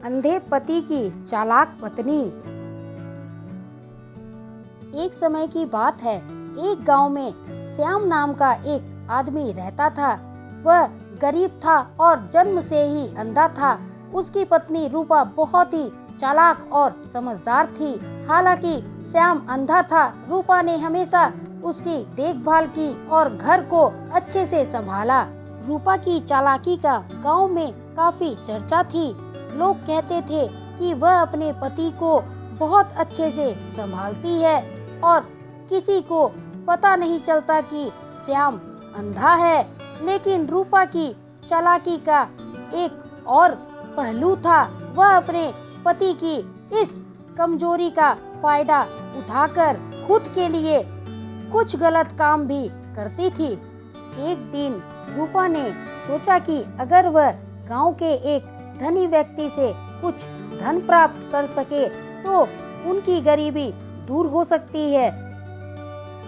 अंधे पति की चालाक पत्नी। एक समय की बात है, एक गांव में श्याम नाम का एक आदमी रहता था। वह गरीब था और जन्म से ही अंधा था। उसकी पत्नी रूपा बहुत ही चालाक और समझदार थी। हालांकि श्याम अंधा था, रूपा ने हमेशा उसकी देखभाल की और घर को अच्छे से संभाला। रूपा की चालाकी का गांव में काफी चर्चा थी। लोग कहते थे कि वह अपने पति को बहुत अच्छे से संभालती है और किसी को पता नहीं चलता कि श्याम अंधा है। लेकिन रूपा की चालाकी का एक और पहलू था। वह अपने पति की इस कमजोरी का फायदा उठाकर खुद के लिए कुछ गलत काम भी करती थी। एक दिन रूपा ने सोचा कि अगर वह गांव के एक धनी व्यक्ति से कुछ धन प्राप्त कर सके तो उनकी गरीबी दूर हो सकती है।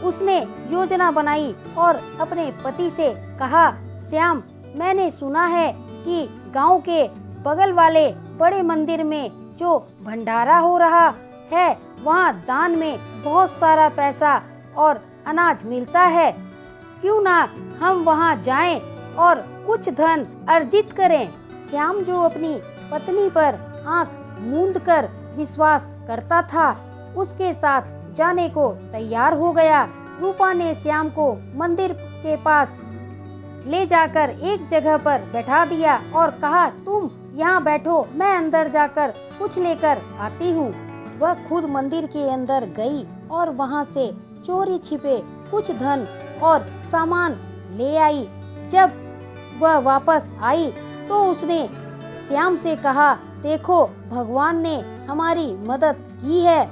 उसने योजना बनाई और अपने पति से कहा, श्याम, मैंने सुना है कि गांव के बगल वाले बड़े मंदिर में जो भंडारा हो रहा है, वहां दान में बहुत सारा पैसा और अनाज मिलता है। क्यों ना हम वहां जाएं और कुछ धन अर्जित करें। श्याम, जो अपनी पत्नी पर आंख मूंद कर विश्वास करता था, उसके साथ जाने को तैयार हो गया। रूपा ने श्याम को मंदिर के पास ले जाकर एक जगह पर बैठा दिया और कहा, तुम यहाँ बैठो, मैं अंदर जाकर कुछ लेकर आती हूँ। वह खुद मंदिर के अंदर गई और वहाँ से चोरी छिपे कुछ धन और सामान ले आई। जब वह वापस आई तो उसने श्याम से कहा, देखो, भगवान ने हमारी मदद की है,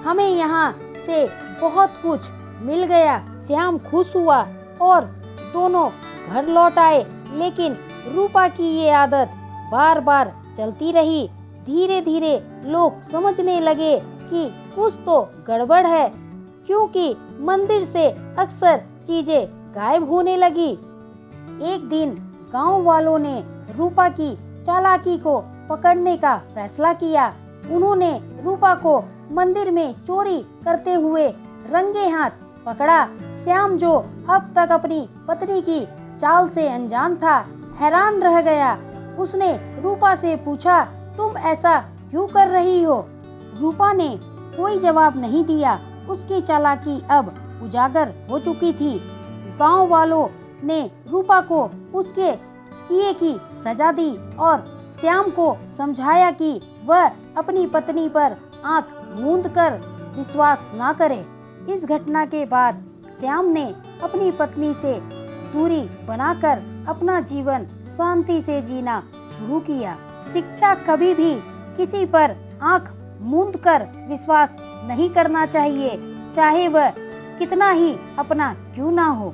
हमें यहाँ से बहुत कुछ मिल गया। श्याम खुश हुआ और दोनों घर लौट आए। लेकिन रूपा की ये आदत बार बार चलती रही। धीरे धीरे लोग समझने लगे कि कुछ तो गड़बड़ है, क्योंकि मंदिर से अक्सर चीजें गायब होने लगी। एक दिन गांव वालों ने रूपा की चालाकी को पकड़ने का फैसला किया। उन्होंने रूपा को मंदिर में चोरी करते हुए रंगे हाथ पकड़ा। श्याम, जो अब तक अपनी पत्नी की चाल से अनजान था, हैरान रह गया। उसने रूपा से पूछा, तुम ऐसा क्यों कर रही हो? रूपा ने कोई जवाब नहीं दिया। उसकी चालाकी अब उजागर हो चुकी थी। गांव वालों ने रूपा को उसके किए की सजा दी और श्याम को समझाया कि वह अपनी पत्नी पर आंख मूंद कर विश्वास ना करे। इस घटना के बाद श्याम ने अपनी पत्नी से दूरी बनाकर अपना जीवन शांति से जीना शुरू किया। शिक्षा कभी भी किसी पर आंख मूंद कर विश्वास नहीं करना चाहिए, चाहे वह कितना ही अपना क्यों ना हो।